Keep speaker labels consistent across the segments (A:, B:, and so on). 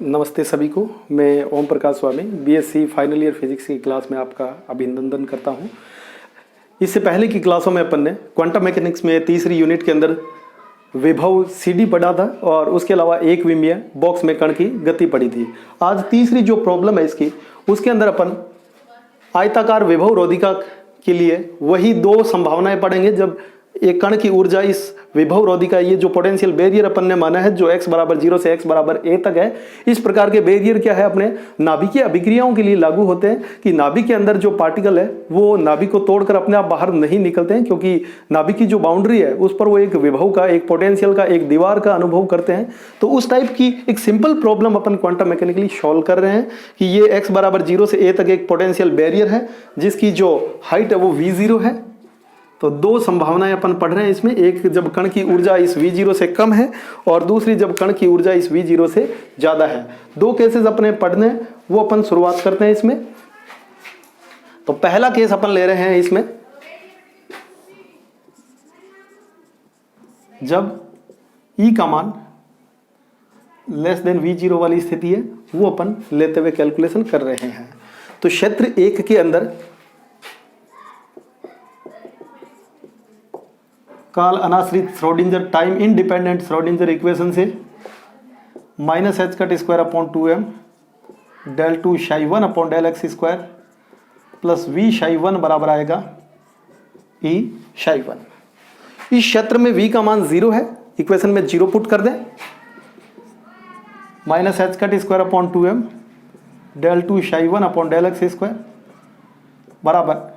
A: नमस्ते सभी को। मैं ओम प्रकाश स्वामी बीएससी फाइनल ईयर फिजिक्स की क्लास में आपका अभिनंदन करता हूं। इससे पहले की क्लासों में अपन ने क्वांटम मैकेनिक्स में तीसरी यूनिट के अंदर विभव सीडी पढ़ा था और उसके अलावा एक विमीय बॉक्स में कण की गति पढ़ी थी। आज तीसरी जो प्रॉब्लम है इसकी, उसके अंदर अपन आयताकार विभव रोधिका के लिए वही दो संभावनाएं पढ़ेंगे। जब एक कण की ऊर्जा इस विभव रोधिका, ये जो पोटेंशियल बैरियर अपन ने माना है जो x बराबर 0 से x बराबर a तक है, इस प्रकार के बैरियर क्या है अपने नाभिकीय अभिक्रियाओं के लिए लागू होते हैं कि नाभिक के अंदर जो पार्टिकल है वो नाभिक को तोड़कर अपने आप बाहर नहीं निकलते हैं, क्योंकि नाभिक की जो बाउंड्री है उस पर वो एक विभव का, एक पोटेंशियल का, एक दीवार का अनुभव करते हैं। तो उस टाइप की एक सिंपल प्रॉब्लम अपन क्वांटम मैकेनिकली सॉल्व कर रहे हैं कि ये x बराबर 0 से a तक एक पोटेंशियल बैरियर है जिसकी जो हाइट है वो v0 है। तो दो संभावनाएं अपन पढ़ रहे हैं इसमें, एक जब कण की ऊर्जा इस v0 से कम है और दूसरी जब कण की ऊर्जा इस v0 से ज्यादा है। दो केसेस अपने पढ़ने हैं, वो अपन शुरुआत करते हैं इसमें। तो पहला केस अपन ले रहे हैं इसमें, जब E का मान लेस देन v0 वाली स्थिति है वो अपन लेते हुए कैलकुलेशन कर रहे हैं। तो क्षेत्र 1 के अंदर काल अनाश्रित Schrodinger time independent Schrodinger equation से minus H cut square upon 2m del two psi 1 upon del X square plus V psi 1 बराबर आएगा ई शाई 1। इस क्षेत्र में v का मान 0 है, इक्वेशन में 0 पुट कर दें। Minus H cut square upon 2m del two psi 1 upon del X square बराबर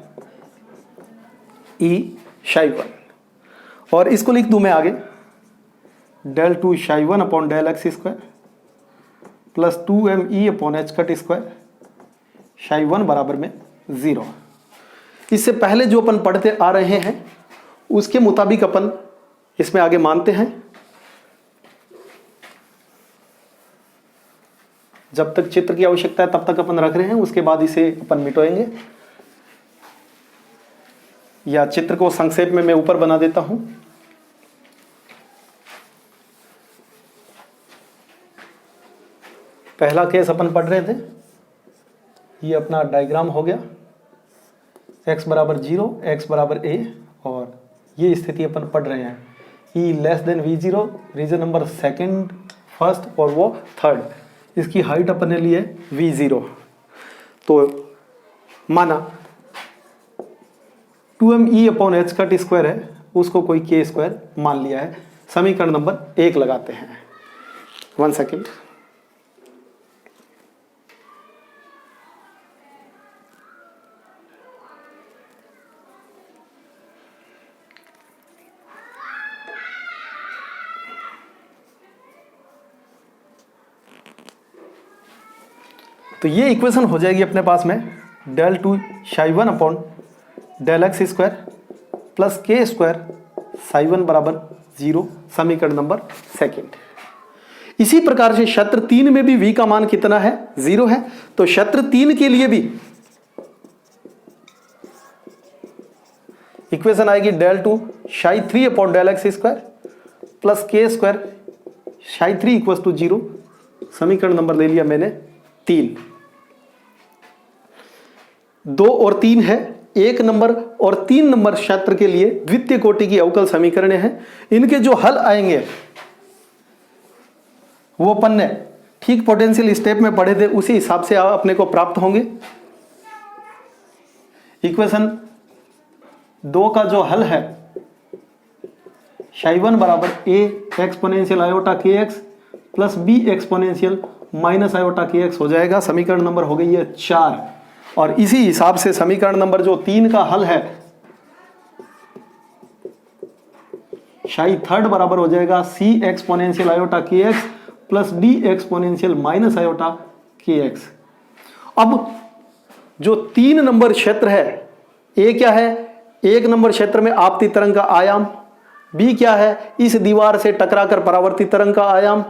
A: ई शाई 1। और इसको लिख दूं मैं आगे, del two psi 1 upon del X square plus 2m upon H cut square psi 1 बराबर में 0। इससे पहले जो अपन पढ़ते आ रहे हैं उसके मुताबिक अपन इसमें आगे मानते हैं। जब तक चित्र की आवश्यकता है तब तक अपन रख रहे हैं, उसके बाद इसे अपन मिटाएंगे। या चित्र को संक्षेप में मैं ऊपर बना देता हूं। पहला केस अपन पढ़ रहे थे, ये अपना डायग्राम हो गया, x बराबर 0, x बराबर a, और ये स्थिति अपन पढ़ रहे हैं E less than v0, region number second, first और वो थर्ड। इसकी हाइट अपन ने ली है v0। तो माना 2m upon H cut square है, उसको कोई k स्क्वायर मान लिया है। समीकरण नंबर 1 लगाते हैं। 1 सेकेंड। तो ये इक्वेशन हो जाएगी अपने पास में, del two psi 1 upon del X square plus K square psi 1 बराबर 0, समीकरण नंबर 2। इसी प्रकार से क्षेत्र 3 में भी v का मान कितना है? 0 है। तो क्षेत्र 3 के लिए भी इक्वेशन आएगी del two psi 3 upon del X square plus K square psi 3 equal to 0, समीकरण नंबर ले लिया मैंने 3। 2 और 3 है, 1 नंबर और 3 नंबर क्षेत्र के लिए द्वितीय कोटि की अवकल समीकरण हैं। इनके जो हल आएंगे वो अपन ने ठीक पोटेंशियल स्टेप में पढ़े थे, उसी हिसाब से अपने को प्राप्त होंगे। इक्वेशन 2 का जो हल है, शाई 1 बराबर a एक्सपोनेंशियल आयोटा के x plus b exponential minus iota के एक्स हो जाएगा। समीकरण नंबर हो गई है 4। और इसी हिसाब से समीकरण नंबर जो 3 का हल है, शाई 3 बराबर हो जाएगा c एक्सपोनेंशियल आयोटा के x plus d exponential minus iota के एक्स। अब जो 3 नंबर क्षेत्र है, a क्या है? 1 नंबर क्षेत्र में आपती तरंग का आयाम, b क्या है? इस दीवार से टकराकर परावर्तित तरंग का आयाम,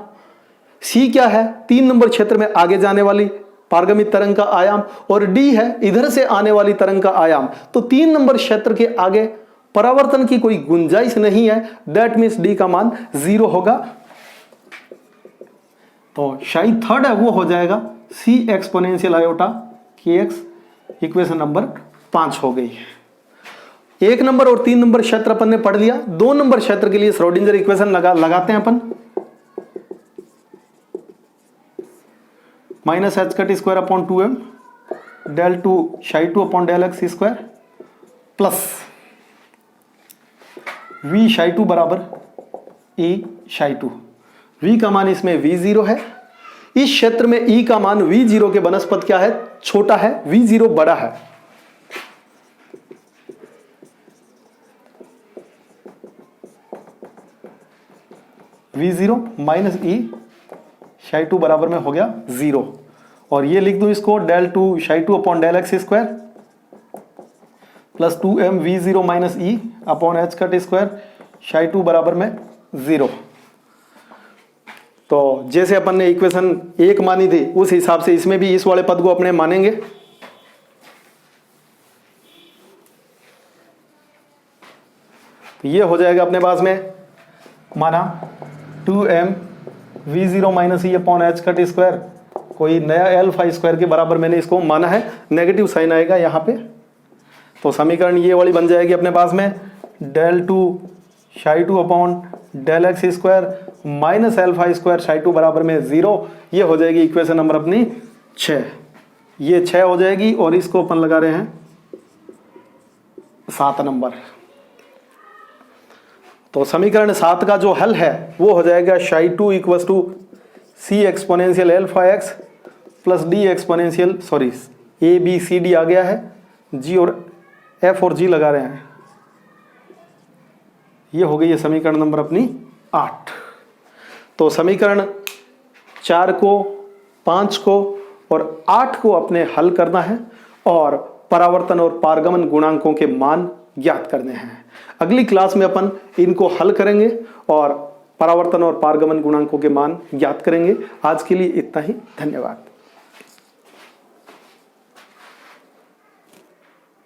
A: c क्या है? 3 नंबर क्षेत्र में आगे जाने वाली पारगमित तरंग का आयाम, और d है इधर से आने वाली तरंग का आयाम। तो 3 नंबर क्षेत्र के आगे परावर्तन की कोई गुंजाइश नहीं है। दैट मीन्स d का मान 0 होगा। तो शाई थर्ड है वो हो जाएगा सी एक्सपोनेंशियल आयोटा के एक्स। इक्वेशन नंबर 5 हो गई। 1 नंबर और 3 नंबर क्षेत्र अपन ने पढ़ लिया। 2 नंबर क्षेत्र के लिए श्रोडिंगर इक्वेशन लगाते हैं अपन। Minus H cut square upon 2m del two psi 2 upon del X square plus v psi 2 बराबर e शाई 2। v का मान इसमें v0 है। इस क्षेत्र में e का मान v0 के बनस्पत क्या है? छोटा है, v0 बड़ा है। v0 माइनस e शाई 2 बराबर में हो गया 0। और ये लिख दूं इसको del two psi 2 upon del X square plus 2m v0 minus e upon H cut square psi 2 बराबर में 0। तो जैसे अपन ने इक्वेशन 1 मानी थी उस हिसाब से इसमें भी इस वाले पद को अपने मानेंगे। तो ये हो जाएगा अपने पास में माना 2m v0 minus e upon H cut square, कोई नया एल्फा स्क्वायर के बराबर मैंने इसको माना है। नेगेटिव साइन आएगा यहाँ पे। तो समीकरण ये वाली बन जाएगी अपने पास में del two psi 2 upon del X square minus alpha square psi 2 बराबर में 0। ये हो जाएगी इक्वेशन नंबर अपनी 6। ये 6 हो जाएगी और इसको अपन लगा रहे हैं 7 नंबर। तो समीकरण 7 का जो हल है वो हो जाएगा psi 2 equal to C exponential alpha X plus D exponential A B C D आ गया है, जी और एफ और जी लगा रहे हैं। ये हो गई है समीकरण नंबर अपनी 8। तो समीकरण 4 को, 5 को और 8 को अपने हल करना है और परावर्तन और पारगमन गुणांकों के मान ज्ञात करने हैं। अगली क्लास में अपन इनको हल करेंगे और परावर्तन और पारगमन गुणांकों के मान ज्ञात करेंगे। आज के लिए इतना ही। धन्यवाद।